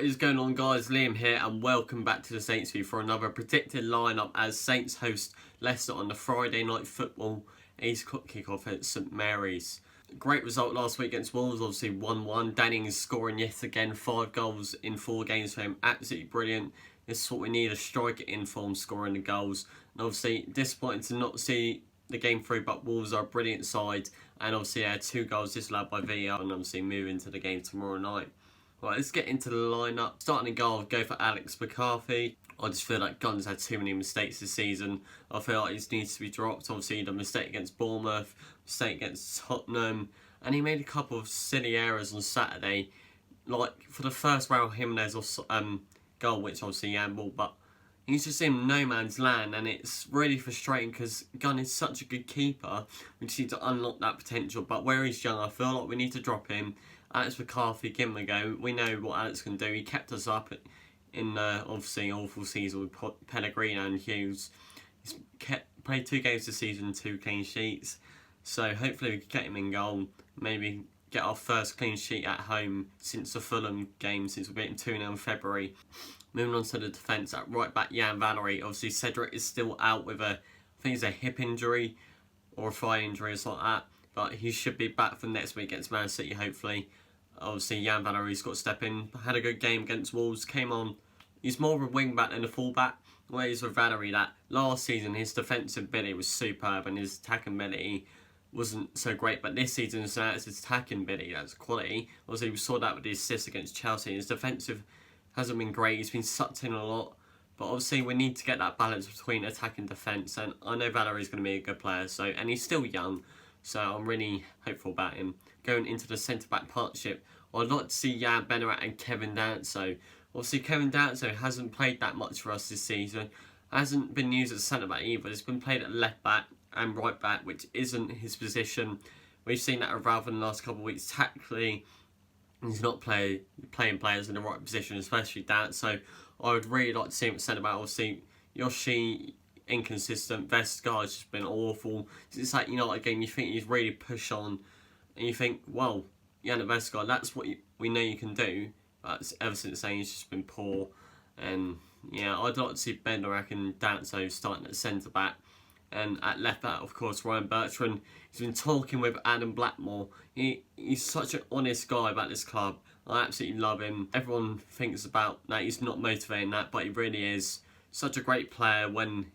What is going on, guys? Liam here and welcome back to the Saints View for another predicted lineup as Saints host Leicester on the Friday night football 8 o'clock kickoff at St Mary's. Great result last week against Wolves, obviously 1-1. Danny is scoring yet again, 5 goals in 4 games for him. Absolutely brilliant. This is what we need, a striker in form scoring the goals. And obviously disappointing to not see the game through, but Wolves are a brilliant side. And obviously 2 goals disallowed by VAR and obviously move into the game tomorrow night. Right, let's get into the lineup. Starting in goal, I'll go for Alex McCarthy. I just feel like Gunn's had too many mistakes this season. I feel like he needs to be dropped. Obviously, the mistake against Bournemouth, mistake against Tottenham, and he made a couple of silly errors on Saturday. Like for the first Ralph Hasenhuttl goal, which obviously handball, but he's just in no man's land, and it's really frustrating because Gunn is such a good keeper. We just need to unlock that potential. But where he's young, I feel like we need to drop him. Alex McCarthy, give him a go. We know what Alex can do. He kept us up in obviously awful season with Pellegrino and Hughes. He's played 2 games this season, 2 clean sheets. So hopefully we can get him in goal. Maybe get our first clean sheet at home since the Fulham game, since we're beaten 2-0 in February. Moving on to the defence, at right back, Jan Valery. Obviously Cedric is still out with I think it's a hip injury or a thigh injury or something like that. But he should be back for next week against Man City, hopefully. Obviously, Jan Valery's got to step in. Had a good game against Wolves. Came on. He's more of a wing-back than a full-back. Whereas with Valery, that last season, his defensive ability was superb and his attacking ability wasn't so great. But this season, it's his attacking ability that's quality. Obviously, we saw that with his assist against Chelsea. His defensive hasn't been great. He's been sucked in a lot. But obviously, we need to get that balance between attack and defence. And I know Valery's going to be a good player. And he's still young. So I'm really hopeful about him. Going into the centre-back partnership, I'd like to see Jan Benarat and Kevin Danso. Obviously, Kevin Danso hasn't played that much for us this season. Hasn't been used as centre-back either. He's been played at left-back and right-back, which isn't his position. We've seen that with Ralph in the last couple of weeks. Tactically, he's not playing players in the right position, especially Danso. I would really like to see him at centre-back. Obviously, Yoshi, inconsistent. Vestergaard's just been awful. It's like, United game, you think he's really push on, and you think, well, Jan Vestergaard, that's what we know you can do. But ever since then, he's just been poor. And yeah, I'd like to see Benarat and Danso starting at centre back. And at left back, of course, Ryan Bertrand. He's been talking with Adam Blackmore. He's such an honest guy about this club. I absolutely love him. Everyone thinks about that he's not motivating that, but he really is. Such a great player when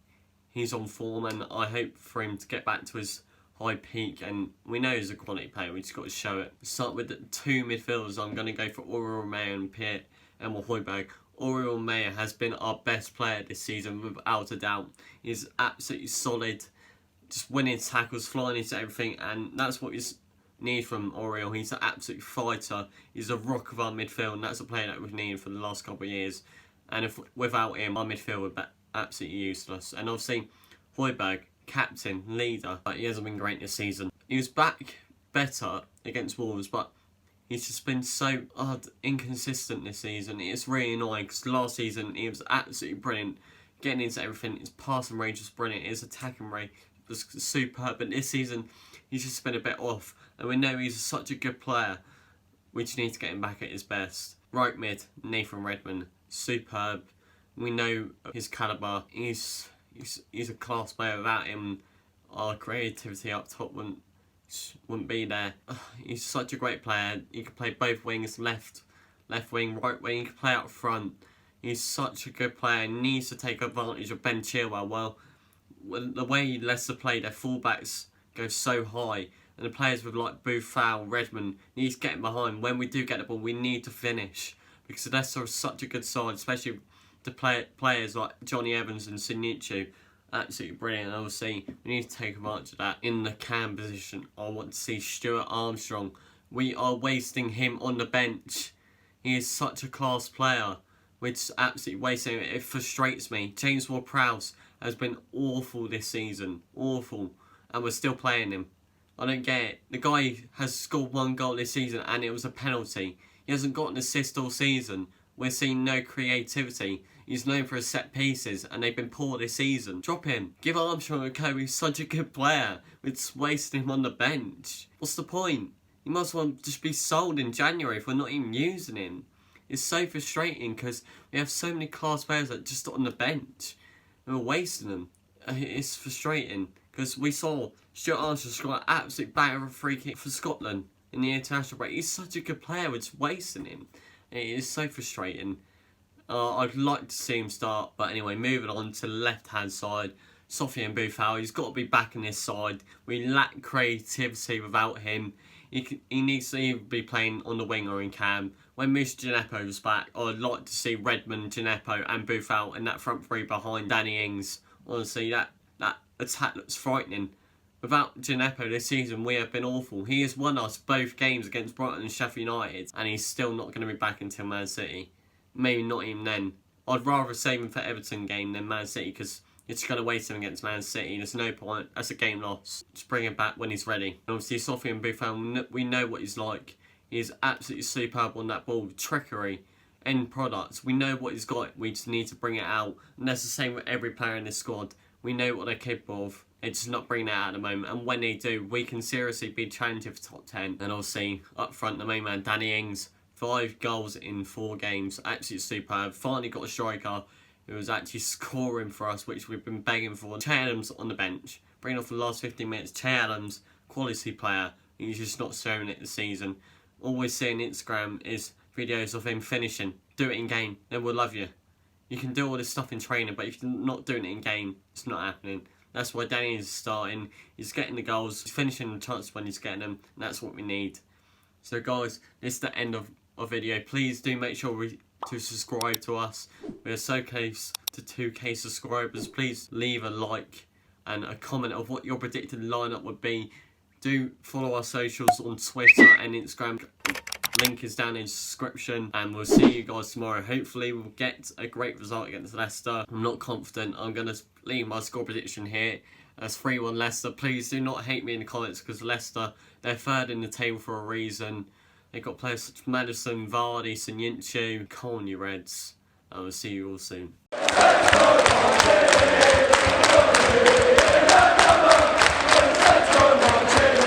he's on form, and I hope for him to get back to his high peak, and we know he's a quality player, we just got to show it. Start with the 2 midfielders. I'm going to go for Auriel Mayer and Pierre-Emile Højbjerg. Auriel Mayer has been our best player this season, without a doubt. He's absolutely solid, just winning tackles, flying into everything, and that's what we need from Auriel. He's an absolute fighter. He's a rock of our midfield, and that's a player that we've needed for the last couple of years. And without him, our midfield would be absolutely useless. And obviously, Højbjerg, captain, leader, but he hasn't been great this season. He was back better against Wolves, but he's just been so inconsistent this season. It's really annoying because last season he was absolutely brilliant, getting into everything. His passing range was brilliant, his attacking range was superb, but this season he's just been a bit off. And we know he's such a good player. We just need to get him back at his best. Right mid, Nathan Redmond, superb. We know his calibre. He's a class player. Without him, our creativity up top wouldn't be there. He's such a great player. He can play both wings, left wing, right wing. He can play up front. He's such a good player. He needs to take advantage of Ben Chilwell. Well, the way Leicester play, their fullbacks go so high, and the players with like Buffal, Redmond, needs getting behind. When we do get the ball, we need to finish, because Leicester is such a good side, especially the players like Johnny Evans and Sinichu. Absolutely brilliant. And obviously, we need to take advantage of that. In the cam position, I want to see Stuart Armstrong. We are wasting him on the bench. He is such a class player. We're just absolutely wasting him. It frustrates me. James Ward-Prowse has been awful this season. Awful. And we're still playing him. I don't get it. The guy has scored 1 goal this season and it was a penalty. He hasn't got an assist all season. We're seeing no creativity. He's known for his set pieces, and they've been poor this season. Drop him. Give Armstrong a go. He's such a good player. We're just wasting him on the bench. What's the point? He must well just be sold in January if we're not even using him. It's so frustrating because we have so many class players that just on the bench and we're wasting them. It's frustrating because we saw Stuart Armstrong score an absolute banger of a free kick for Scotland in the international break. He's such a good player, we're just wasting him. It is so frustrating. I'd like to see him start, but anyway, moving on to the left-hand side. Sofiane Boufal, he's got to be back in this side. We lack creativity without him. He needs to either be playing on the wing or in cam. When Moussa Djenepo's back, I'd like to see Redmond, Djenepo and Boufal in that front three behind Danny Ings. Honestly, that attack looks frightening. Without Djenepo this season, we have been awful. He has won us both games against Brighton and Sheffield United, and he's still not going to be back until Man City. Maybe not even then. I'd rather save him for Everton game than Man City because you're just going to waste him against Man City. There's no point. That's a game loss. Just bring him back when he's ready. And obviously, Sofiane Boufal, we know what he's like. He is absolutely superb on that ball. Trickery, end products. We know what he's got. We just need to bring it out. And that's the same with every player in this squad. We know what they're capable of. It's just not bringing it out at the moment. And when they do, we can seriously be challenging for top 10. And obviously, up front, the main man, Danny Ings. 5 goals in 4 games. Absolutely superb. Finally got a striker who was actually scoring for us, which we've been begging for. Che Adams on the bench. Bringing off the last 15 minutes. Che Adams, quality player. He's just not showing it this season. All we see on Instagram is videos of him finishing. Do it in game, then we'll love you. You can do all this stuff in training, but if you're not doing it in game, it's not happening. That's why Danny is starting. He's getting the goals. He's finishing the chances when he's getting them. And that's what we need. So guys, this is the end of our video. Please do make sure to subscribe to us. We are so close to 2k subscribers. Please leave a like and a comment of what your predicted lineup would be. Do follow our socials on Twitter and Instagram. Link is down in the description, and we'll see you guys tomorrow. Hopefully we'll get a great result against Leicester. I'm not confident. I'm going to leave my score prediction here as 3-1 Leicester. Please do not hate me in the comments because Leicester, they're third in the table for a reason. They've got players such as Maddison, Vardy, Soyuncu. Come on, you Reds. I will see you all soon.